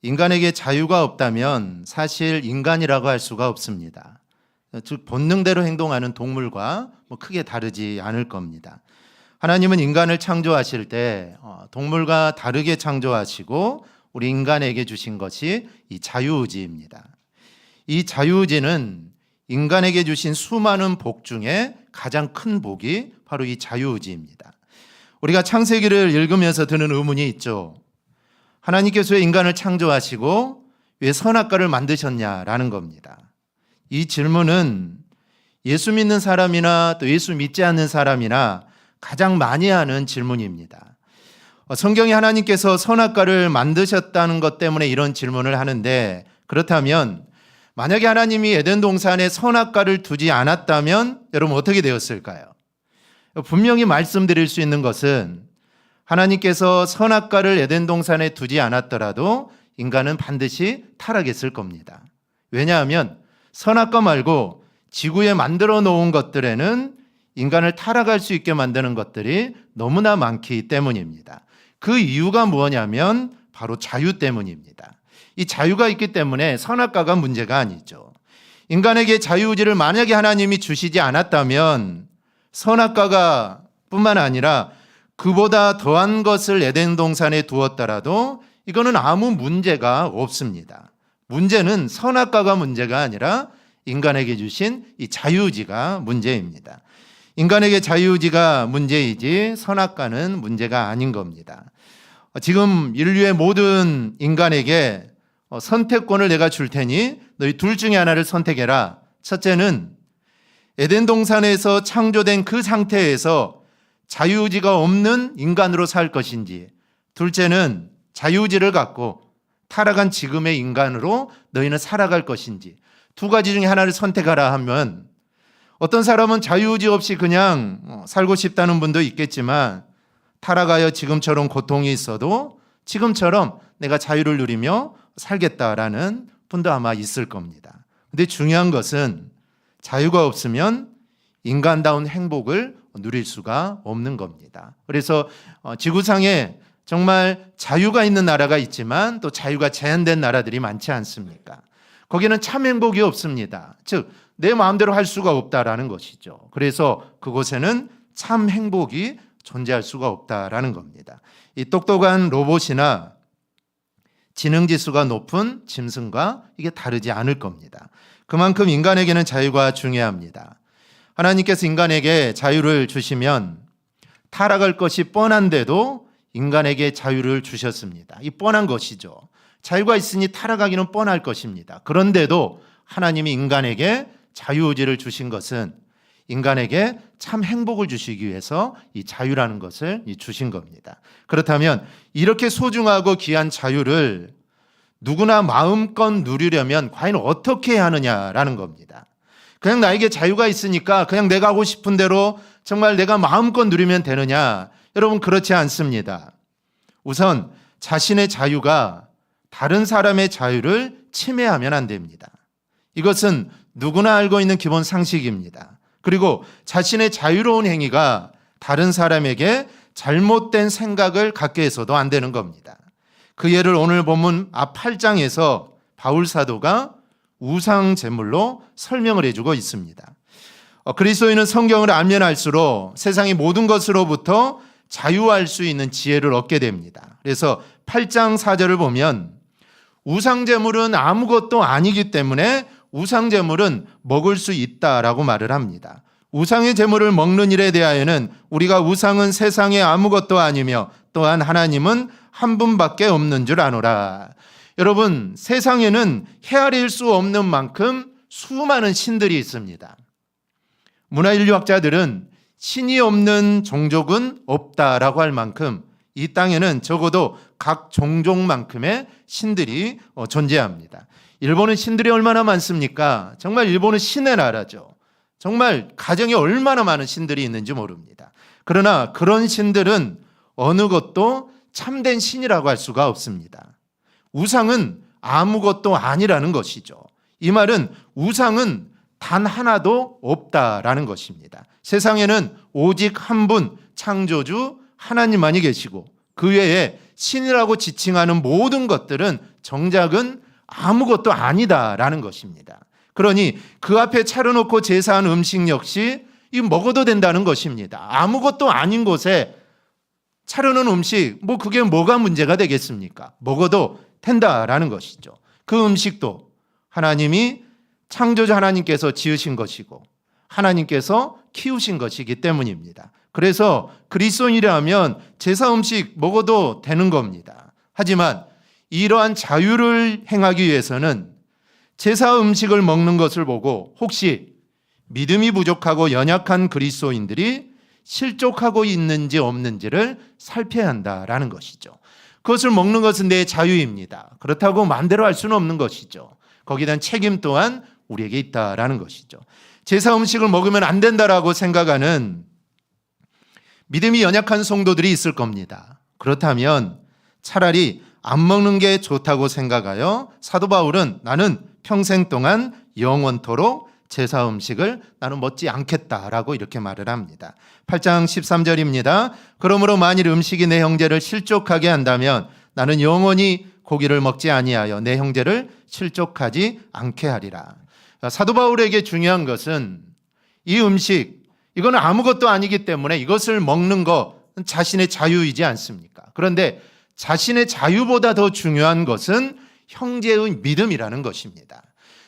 인간에게 자유가 없다면 사실 인간이라고 할 수가 없습니다. 즉 본능대로 행동하는 동물과 크게 다르지 않을 겁니다. 하나님은 인간을 창조하실 때 동물과 다르게 창조하시고 우리 인간에게 주신 것이 이 자유의지입니다. 이 자유의지는 인간에게 주신 수많은 복 중에 가장 큰 복이 바로 이 자유의지입니다. 우리가 창세기를 읽으면서 드는 의문이 있죠. 하나님께서 인간을 창조하시고 왜 선악과를 만드셨냐라는 겁니다. 이 질문은 예수 믿는 사람이나 또 예수 믿지 않는 사람이나 가장 많이 하는 질문입니다. 성경이 하나님께서 선악과를 만드셨다는 것 때문에 이런 질문을 하는데, 그렇다면 만약에 하나님이 에덴 동산에 선악과를 두지 않았다면 여러분 어떻게 되었을까요? 분명히 말씀드릴 수 있는 것은 하나님께서 선악과를 에덴 동산에 두지 않았더라도 인간은 반드시 타락했을 겁니다. 왜냐하면 선악과 말고 지구에 만들어 놓은 것들에는 인간을 타락할 수 있게 만드는 것들이 너무나 많기 때문입니다. 그 이유가 뭐냐면 바로 자유 때문입니다. 이 자유가 있기 때문에 선악과가 문제가 아니죠. 인간에게 자유의지를 만약에 하나님이 주시지 않았다면 선악과가 뿐만 아니라 그보다 더한 것을 에덴 동산에 두었더라도 이거는 아무 문제가 없습니다. 문제는 선악과가 문제가 아니라 인간에게 주신 이 자유의지가 문제입니다. 인간에게 자유의지가 문제이지 선악과는 문제가 아닌 겁니다. 지금 인류의 모든 인간에게 선택권을 내가 줄 테니 너희 둘 중에 하나를 선택해라. 첫째는 에덴 동산에서 창조된 그 상태에서 자유의지가 없는 인간으로 살 것인지, 둘째는 자유의지를 갖고 타락한 지금의 인간으로 너희는 살아갈 것인지, 두 가지 중에 하나를 선택하라 하면 어떤 사람은 자유의지 없이 그냥 살고 싶다는 분도 있겠지만 타락하여 지금처럼 고통이 있어도 지금처럼 내가 자유를 누리며 살겠다라는 분도 아마 있을 겁니다. 근데 중요한 것은 자유가 없으면 인간다운 행복을 누릴 수가 없는 겁니다. 그래서 지구상에 정말 자유가 있는 나라가 있지만 또 자유가 제한된 나라들이 많지 않습니까? 거기는 참 행복이 없습니다. 즉 내 마음대로 할 수가 없다라는 것이죠. 그래서 그곳에는 참 행복이 존재할 수가 없다라는 겁니다. 이 똑똑한 로봇이나 지능지수가 높은 짐승과 이게 다르지 않을 겁니다. 그만큼 인간에게는 자유가 중요합니다. 하나님께서 인간에게 자유를 주시면 타락할 것이 뻔한데도 인간에게 자유를 주셨습니다. 이 뻔한 것이죠. 자유가 있으니 타락하기는 뻔할 것입니다. 그런데도 하나님이 인간에게 자유의지를 주신 것은 인간에게 참 행복을 주시기 위해서 이 자유라는 것을 주신 겁니다. 그렇다면 이렇게 소중하고 귀한 자유를 누구나 마음껏 누리려면 과연 어떻게 해야 하느냐라는 겁니다. 그냥 나에게 자유가 있으니까 그냥 내가 하고 싶은 대로 정말 내가 마음껏 누리면 되느냐? 여러분 그렇지 않습니다. 우선 자신의 자유가 다른 사람의 자유를 침해하면 안 됩니다. 이것은 누구나 알고 있는 기본 상식입니다. 그리고 자신의 자유로운 행위가 다른 사람에게 잘못된 생각을 갖게 해서도 안 되는 겁니다. 그 예를 오늘 본문 앞 8장에서 바울 사도가 우상 제물로 설명을 해주고 있습니다. 그리스도인은 성경을 알면 알수록 세상의 모든 것으로부터 자유할 수 있는 지혜를 얻게 됩니다. 그래서 8장 4절을 보면 우상 제물은 아무것도 아니기 때문에 우상 제물은 먹을 수 있다라고 말을 합니다. 우상의 제물을 먹는 일에 대하여는 우리가 우상은 세상에 아무것도 아니며 또한 하나님은 한 분밖에 없는 줄 아노라. 여러분 세상에는 헤아릴 수 없는 만큼 수많은 신들이 있습니다. 문화인류학자들은 신이 없는 종족은 없다라고 할 만큼 이 땅에는 적어도 각 종족만큼의 신들이 존재합니다. 일본은 신들이 얼마나 많습니까? 정말 일본은 신의 나라죠. 정말 가정에 얼마나 많은 신들이 있는지 모릅니다. 그러나 그런 신들은 어느 것도 참된 신이라고 할 수가 없습니다. 우상은 아무것도 아니라는 것이죠. 이 말은 우상은 단 하나도 없다라는 것입니다. 세상에는 오직 한 분 창조주 하나님만이 계시고 그 외에 신이라고 지칭하는 모든 것들은 정작은 아무것도 아니다라는 것입니다. 그러니 그 앞에 차려놓고 제사한 음식 역시 이 먹어도 된다는 것입니다. 아무것도 아닌 곳에 차려놓은 음식, 그게 뭐가 문제가 되겠습니까? 먹어도 된다라는 것이죠. 그 음식도 하나님이 창조자 하나님께서 지으신 것이고 하나님께서 키우신 것이기 때문입니다. 그래서 그리스도인이라면 제사 음식 먹어도 되는 겁니다. 하지만 이러한 자유를 행하기 위해서는 제사 음식을 먹는 것을 보고 혹시 믿음이 부족하고 연약한 그리스도인들이 실족하고 있는지 없는지를 살펴야 한다라는 것이죠. 그것을 먹는 것은 내 자유입니다. 그렇다고 마음대로 할 수는 없는 것이죠. 거기에 대한 책임 또한 우리에게 있다라는 것이죠. 제사 음식을 먹으면 안 된다라고 생각하는 믿음이 연약한 성도들이 있을 겁니다. 그렇다면 차라리 안 먹는 게 좋다고 생각하여 사도 바울은 나는 평생 동안 영원토록 제사 음식을 나는 먹지 않겠다라고 이렇게 말을 합니다. 8장 13절입니다. 그러므로 만일 음식이 내 형제를 실족하게 한다면 나는 영원히 고기를 먹지 아니하여 내 형제를 실족하지 않게 하리라. 사도 바울에게 중요한 것은 이 음식, 이거는 아무것도 아니기 때문에 이것을 먹는 것 자신의 자유이지 않습니까? 그런데 자신의 자유보다 더 중요한 것은 형제의 믿음이라는 것입니다.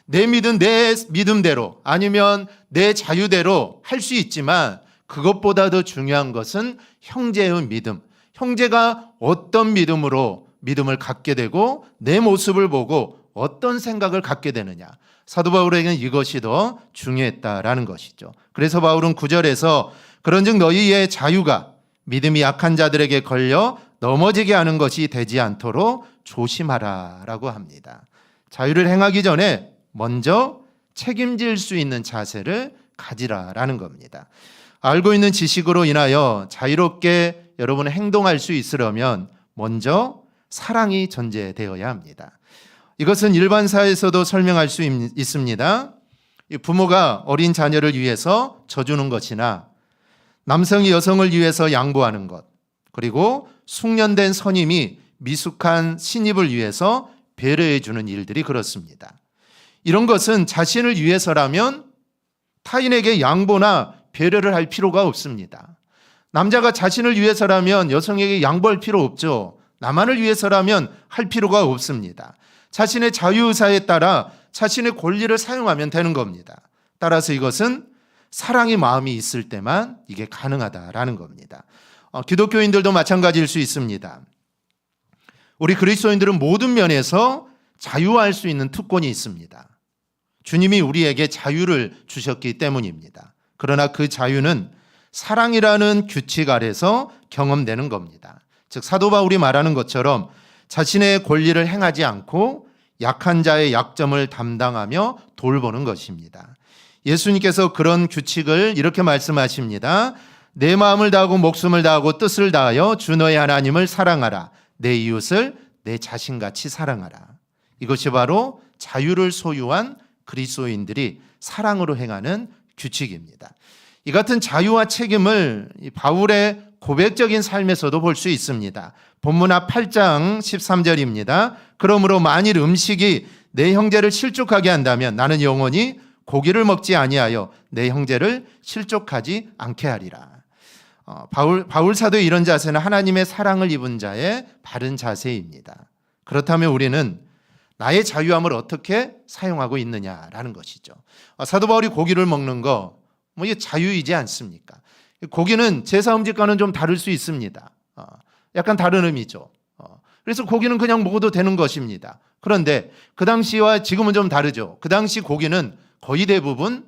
내 믿음, 내 믿음대로 아니면 내 자유대로 할 수 있지만 그것보다 더 중요한 것은 형제의 믿음. 형제가 어떤 믿음으로 믿음을 갖게 되고 내 모습을 보고 어떤 생각을 갖게 되느냐. 사도 바울에게는 이것이 더 중요했다라는 것이죠. 그래서 바울은 9절에서 그런즉 너희의 자유가 믿음이 약한 자들에게 걸려 넘어지게 하는 것이 되지 않도록 조심하라라고 합니다. 자유를 행하기 전에 먼저 책임질 수 있는 자세를 가지라라는 겁니다. 알고 있는 지식으로 인하여 자유롭게 여러분은 행동할 수 있으려면 먼저 사랑이 전제되어야 합니다. 이것은 일반사에서도 설명할 수 있습니다. 부모가 어린 자녀를 위해서 져주는 것이나 남성이 여성을 위해서 양보하는 것, 그리고 숙련된 선임이 미숙한 신입을 위해서 배려해 주는 일들이 그렇습니다. 이런 것은 자신을 위해서라면 타인에게 양보나 배려를 할 필요가 없습니다. 남자가 자신을 위해서라면 여성에게 양보할 필요 없죠. 나만을 위해서라면 할 필요가 없습니다. 자신의 자유의사에 따라 자신의 권리를 사용하면 되는 겁니다. 따라서 이것은 사랑의 마음이 있을 때만 이게 가능하다라는 겁니다. 기독교인들도 마찬가지일 수 있습니다. 우리 그리스도인들은 모든 면에서 자유화할 수 있는 특권이 있습니다. 주님이 우리에게 자유를 주셨기 때문입니다. 그러나 그 자유는 사랑이라는 규칙 아래서 경험되는 겁니다. 즉 사도 바울이 말하는 것처럼 자신의 권리를 행하지 않고 약한 자의 약점을 담당하며 돌보는 것입니다. 예수님께서 그런 규칙을 이렇게 말씀하십니다. 내 마음을 다하고 목숨을 다하고 뜻을 다하여 주 너의 하나님을 사랑하라. 내 이웃을 내 자신같이 사랑하라. 이것이 바로 자유를 소유한 그리스도인들이 사랑으로 행하는 규칙입니다. 이 같은 자유와 책임을 바울의 고백적인 삶에서도 볼 수 있습니다. 본문 앞 8장 13절입니다. 그러므로 만일 음식이 내 형제를 실족하게 한다면 나는 영원히 고기를 먹지 아니하여 내 형제를 실족하지 않게 하리라. 바울 사도의 이런 자세는 하나님의 사랑을 입은 자의 바른 자세입니다. 그렇다면 우리는 나의 자유함을 어떻게 사용하고 있느냐라는 것이죠. 사도 바울이 고기를 먹는 거 이게 자유이지 않습니까? 고기는 제사 음식과는 좀 다를 수 있습니다. 약간 다른 의미죠. 그래서 고기는 그냥 먹어도 되는 것입니다. 그런데 그 당시와 지금은 좀 다르죠. 그 당시 고기는 거의 대부분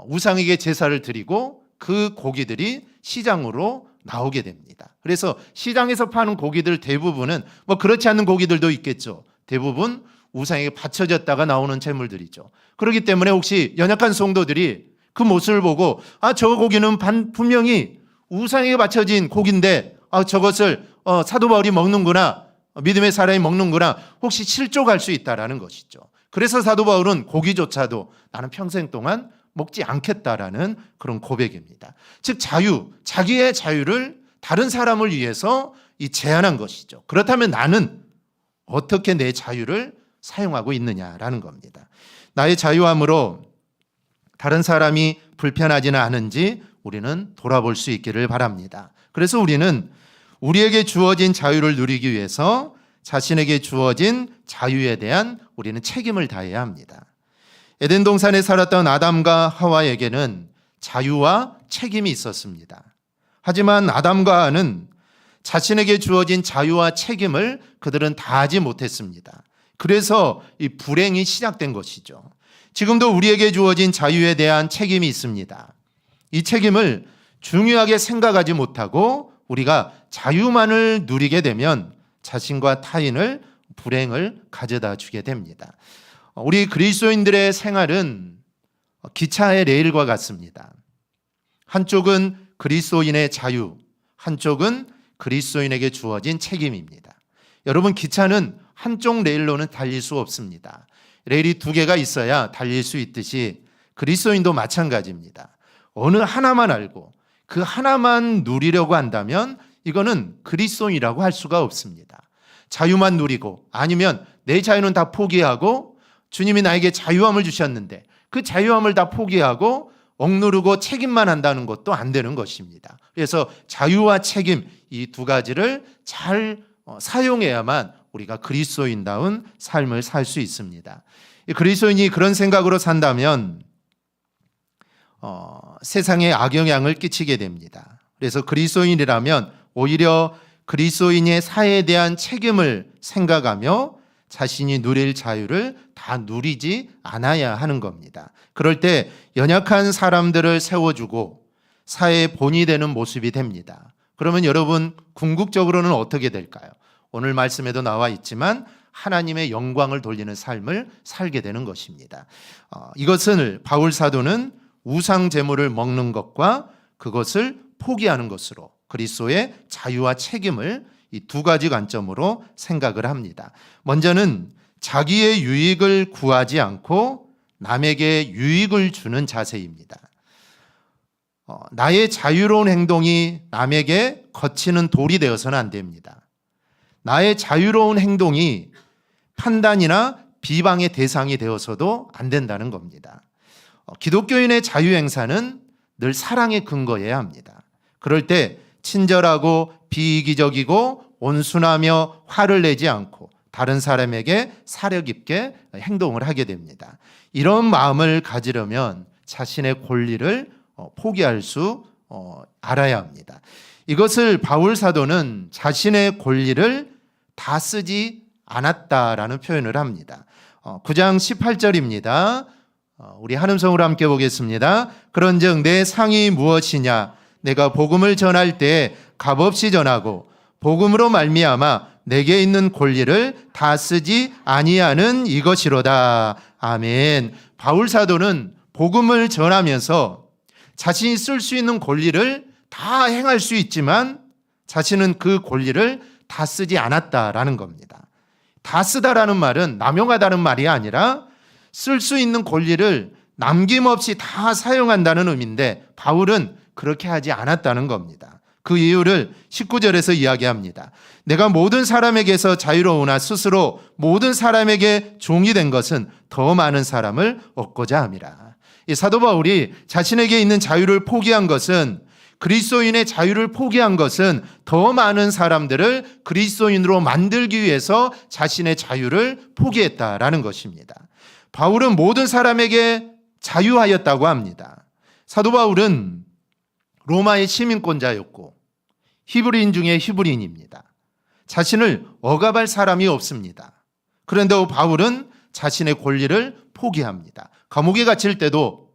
우상에게 제사를 드리고 그 고기들이 시장으로 나오게 됩니다. 그래서 시장에서 파는 고기들 대부분은 그렇지 않은 고기들도 있겠죠. 대부분 우상에게 바쳐졌다가 나오는 제물들이죠. 그렇기 때문에 혹시 연약한 성도들이 그 모습을 보고 저 고기는 분명히 우상에게 바쳐진 고기인데 저것을 사도 바울이 먹는구나, 믿음의 사람이 먹는구나, 혹시 실족할 수 있다라는 것이죠. 그래서 사도 바울은 고기조차도 나는 평생 동안 먹지 않겠다라는 그런 고백입니다. 즉 자유, 자기의 자유를 다른 사람을 위해서 이 제한한 것이죠. 그렇다면 나는 어떻게 내 자유를 사용하고 있느냐라는 겁니다. 나의 자유함으로 다른 사람이 불편하지는 않은지 우리는 돌아볼 수 있기를 바랍니다. 그래서 우리는 우리에게 주어진 자유를 누리기 위해서 자신에게 주어진 자유에 대한 우리는 책임을 다해야 합니다. 에덴 동산에 살았던 아담과 하와에게는 자유와 책임이 있었습니다. 하지만 아담과 하와는 자신에게 주어진 자유와 책임을 그들은 다하지 못했습니다. 그래서 이 불행이 시작된 것이죠. 지금도 우리에게 주어진 자유에 대한 책임이 있습니다. 이 책임을 중요하게 생각하지 못하고 우리가 자유만을 누리게 되면 자신과 타인을 불행을 가져다 주게 됩니다. 우리 그리스도인들의 생활은 기차의 레일과 같습니다. 한쪽은 그리스도인의 자유, 한쪽은 그리스도인에게 주어진 책임입니다. 여러분, 기차는 한쪽 레일로는 달릴 수 없습니다. 레일이 두 개가 있어야 달릴 수 있듯이 그리스도인도 마찬가지입니다. 어느 하나만 알고 그 하나만 누리려고 한다면 이거는 그리스도인이라고 할 수가 없습니다. 자유만 누리고 아니면 내 자유는 다 포기하고 주님이 나에게 자유함을 주셨는데 그 자유함을 다 포기하고 억누르고 책임만 한다는 것도 안 되는 것입니다. 그래서 자유와 책임 이 두 가지를 잘 사용해야만 우리가 그리스도인다운 삶을 살 수 있습니다. 그리스도인이 그런 생각으로 산다면 세상에 악영향을 끼치게 됩니다. 그래서 그리스도인이라면 오히려 그리스도인의 사회에 대한 책임을 생각하며 자신이 누릴 자유를 다 누리지 않아야 하는 겁니다. 그럴 때 연약한 사람들을 세워주고 사회의 본이 되는 모습이 됩니다. 그러면 여러분 궁극적으로는 어떻게 될까요? 오늘 말씀에도 나와 있지만 하나님의 영광을 돌리는 삶을 살게 되는 것입니다. 이것을 바울 사도는 우상 제물을 먹는 것과 그것을 포기하는 것으로 그리스도의 자유와 책임을 이 두 가지 관점으로 생각을 합니다. 먼저는 자기의 유익을 구하지 않고 남에게 유익을 주는 자세입니다. 나의 자유로운 행동이 남에게 거치는 돌이 되어서는 안 됩니다. 나의 자유로운 행동이 판단이나 비방의 대상이 되어서도 안 된다는 겁니다. 기독교인의 자유 행사는 늘 사랑에 근거해야 합니다. 그럴 때 친절하고 비이기적이고 온순하며 화를 내지 않고 다른 사람에게 사려 깊게 행동을 하게 됩니다. 이런 마음을 가지려면 자신의 권리를 포기할 수 알아야 합니다. 이것을 바울 사도는 자신의 권리를 다 쓰지 않았다라는 표현을 합니다. 9장 18절입니다. 우리 한음성으로 함께 보겠습니다. 그런즉 내 상이 무엇이냐? 내가 복음을 전할 때 값없이 전하고 복음으로 말미암아 내게 있는 권리를 다 쓰지 아니하는 이것이로다. 아멘. 바울 사도는 복음을 전하면서 자신이 쓸 수 있는 권리를 다 행할 수 있지만 자신은 그 권리를 다 쓰지 않았다라는 겁니다. 다 쓰다라는 말은 남용하다는 말이 아니라 쓸 수 있는 권리를 남김없이 다 사용한다는 의미인데 바울은 그렇게 하지 않았다는 겁니다. 그 이유를 19절에서 이야기합니다. 내가 모든 사람에게서 자유로우나 스스로 모든 사람에게 종이 된 것은 더 많은 사람을 얻고자 함이라. 이 사도 바울이 자신에게 있는 자유를 포기한 것은 그리스도인의 자유를 포기한 것은 더 많은 사람들을 그리스도인으로 만들기 위해서 자신의 자유를 포기했다라는 것입니다. 바울은 모든 사람에게 자유하였다고 합니다. 사도 바울은 로마의 시민권자였고 히브리인 중에 히브리인입니다. 자신을 억압할 사람이 없습니다. 그런데 바울은 자신의 권리를 포기합니다. 감옥에 갇힐 때도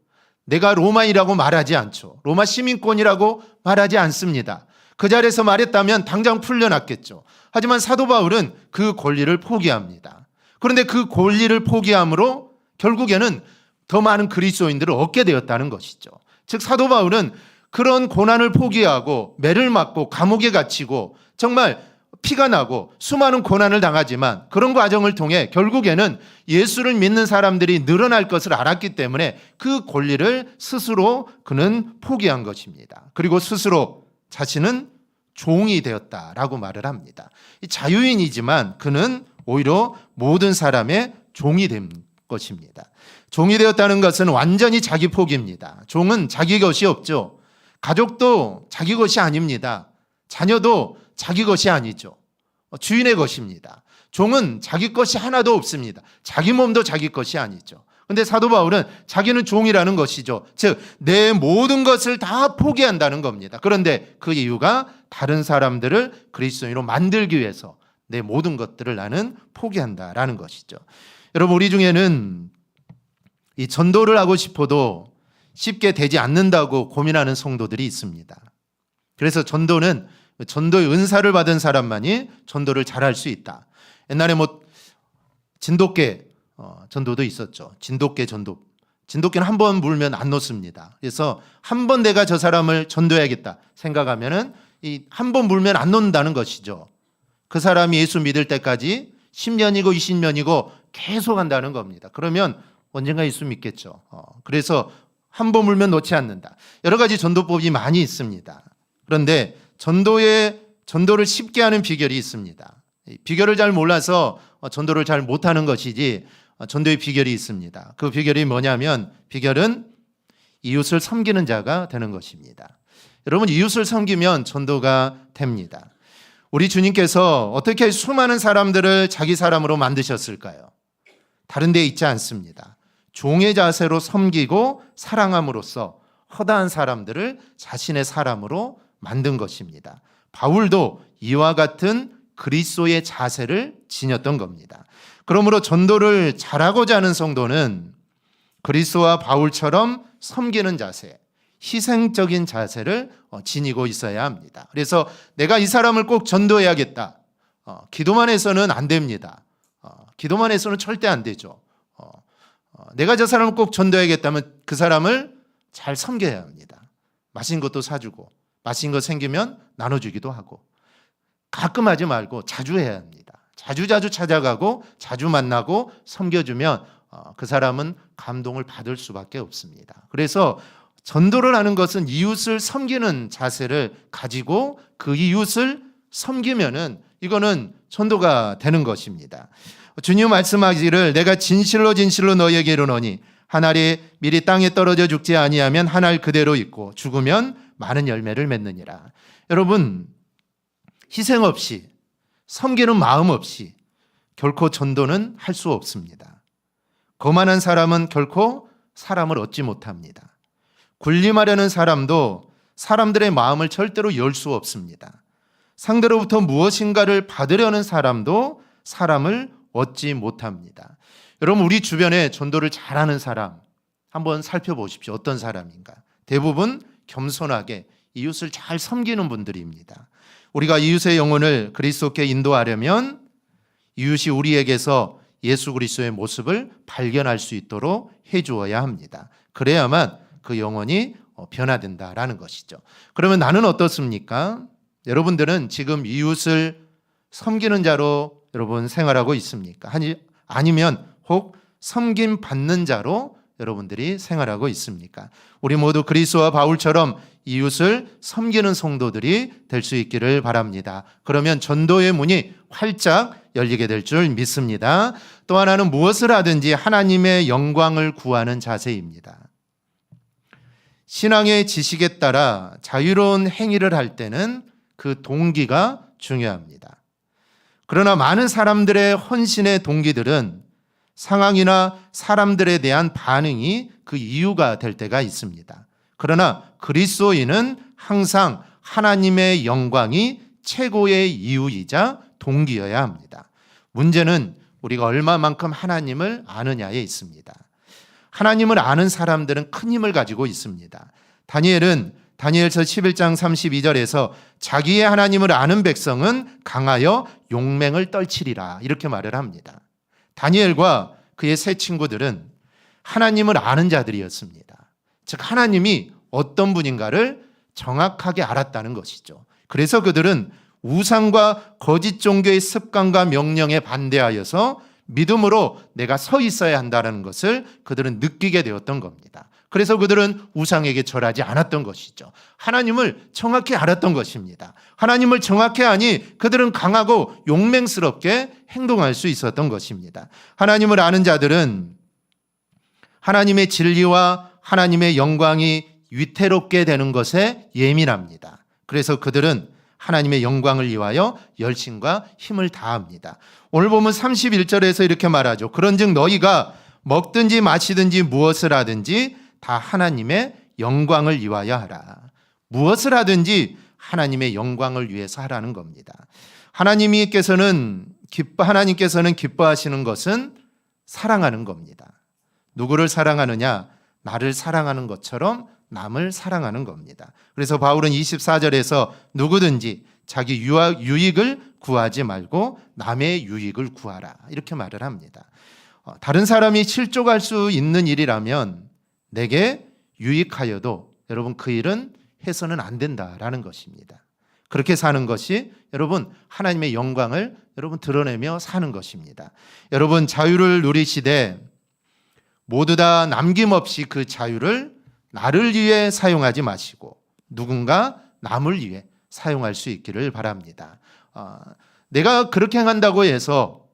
내가 로마인이라고 말하지 않죠. 로마 시민권이라고 말하지 않습니다. 그 자리에서 말했다면 당장 풀려났겠죠. 하지만 사도 바울은 그 권리를 포기합니다. 그런데 그 권리를 포기함으로 결국에는 더 많은 그리스도인들을 얻게 되었다는 것이죠. 즉 사도 바울은 그런 고난을 포기하고 매를 맞고 감옥에 갇히고 정말 피가 나고 수많은 고난을 당하지만 그런 과정을 통해 결국에는 예수를 믿는 사람들이 늘어날 것을 알았기 때문에 그 권리를 스스로 그는 포기한 것입니다. 그리고 스스로 자신은 종이 되었다라고 말을 합니다. 자유인이지만 그는 오히려 모든 사람의 종이 된 것입니다. 종이 되었다는 것은 완전히 자기 포기입니다. 종은 자기 것이 없죠. 가족도 자기 것이 아닙니다. 자녀도 자기 것이 아니죠. 주인의 것입니다. 종은 자기 것이 하나도 없습니다. 자기 몸도 자기 것이 아니죠. 그런데 사도 바울은 자기는 종이라는 것이죠. 즉 내 모든 것을 다 포기한다는 겁니다. 그런데 그 이유가 다른 사람들을 그리스도인으로 만들기 위해서 내 모든 것들을 나는 포기한다라는 것이죠. 여러분, 우리 중에는 이 전도를 하고 싶어도 쉽게 되지 않는다고 고민하는 성도들이 있습니다. 그래서 전도는 전도의 은사를 받은 사람만이 전도를 잘할 수 있다. 옛날에 진돗개 전도도 있었죠. 진돗개는 한 번 물면 안 놓습니다. 그래서 한 번 내가 저 사람을 전도해야겠다 생각하면은 이 한 번 물면 안 놓는다는 것이죠. 그 사람이 예수 믿을 때까지 10년이고 20년이고 계속 한다는 겁니다. 그러면 언젠가 예수 믿겠죠. 그래서 한 번 물면 놓지 않는다. 여러 가지 전도법이 많이 있습니다. 그런데 전도를 쉽게 하는 비결이 있습니다. 비결을 잘 몰라서 전도를 잘 못하는 것이지 전도의 비결이 있습니다. 그 비결이 뭐냐면 비결은 이웃을 섬기는 자가 되는 것입니다. 여러분, 이웃을 섬기면 전도가 됩니다. 우리 주님께서 어떻게 수많은 사람들을 자기 사람으로 만드셨을까요? 다른 데 있지 않습니다. 종의 자세로 섬기고 사랑함으로써 허다한 사람들을 자신의 사람으로 만든 것입니다. 바울도 이와 같은 그리스도의 자세를 지녔던 겁니다. 그러므로 전도를 잘하고자 하는 성도는 그리스도와 바울처럼 섬기는 자세, 희생적인 자세를 지니고 있어야 합니다. 그래서 내가 이 사람을 꼭 전도해야겠다. 기도만 해서는 안 됩니다. 기도만 해서는 절대 안 되죠. 내가 저 사람을 꼭 전도해야겠다면 그 사람을 잘 섬겨야 합니다. 맛있는 것도 사주고 맛있는 거 생기면 나눠주기도 하고 가끔 하지 말고 자주 해야 합니다. 자주 찾아가고 자주 만나고 섬겨주면 그 사람은 감동을 받을 수밖에 없습니다. 그래서 전도를 하는 것은 이웃을 섬기는 자세를 가지고 그 이웃을 섬기면은 이거는 전도가 되는 것입니다. 주님 말씀하기를 내가 진실로 너희에게 이르노니 한 알이 미리 땅에 떨어져 죽지 아니하면 한 알 그대로 있고 죽으면 많은 열매를 맺느니라. 여러분, 희생 없이 섬기는 마음 없이 결코 전도는 할 수 없습니다. 거만한 사람은 결코 사람을 얻지 못합니다. 군림하려는 사람도 사람들의 마음을 절대로 열 수 없습니다. 상대로부터 무엇인가를 받으려는 사람도 사람을 얻지 못합니다. 여러분, 우리 주변에 전도를 잘하는 사람 한번 살펴보십시오. 어떤 사람인가? 대부분 겸손하게 이웃을 잘 섬기는 분들입니다. 우리가 이웃의 영혼을 그리스도께 인도하려면 이웃이 우리에게서 예수 그리스도의 모습을 발견할 수 있도록 해주어야 합니다. 그래야만 그 영혼이 변화된다라는 것이죠. 그러면 나는 어떻습니까? 여러분들은 지금 이웃을 섬기는 자로 여러분 생활하고 있습니까? 아니면 혹 섬김 받는 자로 여러분들이 생활하고 있습니까? 우리 모두 그리스도와 바울처럼 이웃을 섬기는 성도들이 될 수 있기를 바랍니다. 그러면 전도의 문이 활짝 열리게 될 줄 믿습니다. 또 하나는 무엇을 하든지 하나님의 영광을 구하는 자세입니다. 신앙의 지식에 따라 자유로운 행위를 할 때는 그 동기가 중요합니다. 그러나 많은 사람들의 헌신의 동기들은 상황이나 사람들에 대한 반응이 그 이유가 될 때가 있습니다. 그러나 그리스도인은 항상 하나님의 영광이 최고의 이유이자 동기여야 합니다. 문제는 우리가 얼마만큼 하나님을 아느냐에 있습니다. 하나님을 아는 사람들은 큰 힘을 가지고 있습니다. 다니엘은 다니엘서 11장 32절에서 자기의 하나님을 아는 백성은 강하여 용맹을 떨치리라 이렇게 말을 합니다. 다니엘과 그의 세 친구들은 하나님을 아는 자들이었습니다. 즉 하나님이 어떤 분인가를 정확하게 알았다는 것이죠. 그래서 그들은 우상과 거짓 종교의 습관과 명령에 반대하여서 믿음으로 내가 서 있어야 한다는 것을 그들은 느끼게 되었던 겁니다. 그래서 그들은 우상에게 절하지 않았던 것이죠. 하나님을 정확히 알았던 것입니다. 하나님을 정확히 아니 그들은 강하고 용맹스럽게 행동할 수 있었던 것입니다. 하나님을 아는 자들은 하나님의 진리와 하나님의 영광이 위태롭게 되는 것에 예민합니다. 그래서 그들은 하나님의 영광을 위하여 열심과 힘을 다합니다. 오늘 보면 31절에서 이렇게 말하죠. 그런즉 너희가 먹든지 마시든지 무엇을 하든지 다 하나님의 영광을 위하여 하라. 무엇을 하든지 하나님의 영광을 위해서 하라는 겁니다. 하나님께서는 기뻐하시는 것은 사랑하는 겁니다. 누구를 사랑하느냐? 나를 사랑하는 것처럼 남을 사랑하는 겁니다. 그래서 바울은 24절에서 누구든지 자기 유익을 구하지 말고 남의 유익을 구하라 이렇게 말을 합니다. 다른 사람이 실족할 수 있는 일이라면 내게 유익하여도 여러분 그 일은 해서는 안 된다라는 것입니다. 그렇게 사는 것이 여러분 하나님의 영광을 여러분 드러내며 사는 것입니다. 여러분 자유를 누리시되 모두 다 남김없이 그 자유를 나를 위해 사용하지 마시고 누군가 남을 위해 사용할 수 있기를 바랍니다. 내가 그렇게 행한다고 해서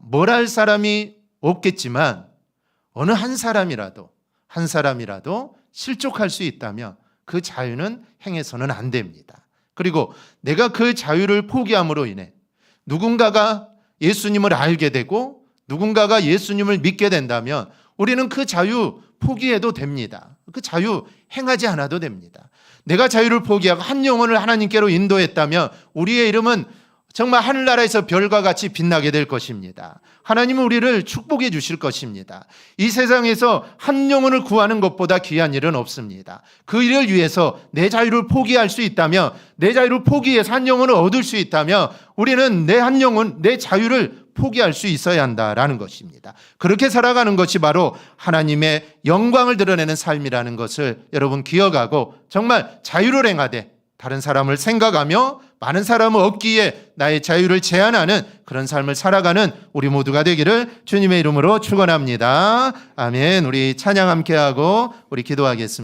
뭘 할 사람이 없겠지만 어느 한 사람이라도 실족할 수 있다면 그 자유는 행해서는 안 됩니다. 그리고 내가 그 자유를 포기함으로 인해 누군가가 예수님을 알게 되고 누군가가 예수님을 믿게 된다면 우리는 그 자유 포기해도 됩니다. 그 자유 행하지 않아도 됩니다. 내가 자유를 포기하고 한 영혼을 하나님께로 인도했다면 우리의 이름은 정말 하늘나라에서 별과 같이 빛나게 될 것입니다. 하나님은 우리를 축복해 주실 것입니다. 이 세상에서 한 영혼을 구하는 것보다 귀한 일은 없습니다. 그 일을 위해서 내 자유를 포기할 수 있다면, 내 자유를 포기해서 한 영혼을 얻을 수 있다면 우리는 내 한 영혼, 내 자유를 포기할 수 있어야 한다라는 것입니다. 그렇게 살아가는 것이 바로 하나님의 영광을 드러내는 삶이라는 것을 여러분 기억하고 정말 자유를 행하되 다른 사람을 생각하며 많은 사람을 얻기에 나의 자유를 제한하는 그런 삶을 살아가는 우리 모두가 되기를 주님의 이름으로 축원합니다. 아멘. 우리 찬양 함께하고 우리 기도하겠습니다.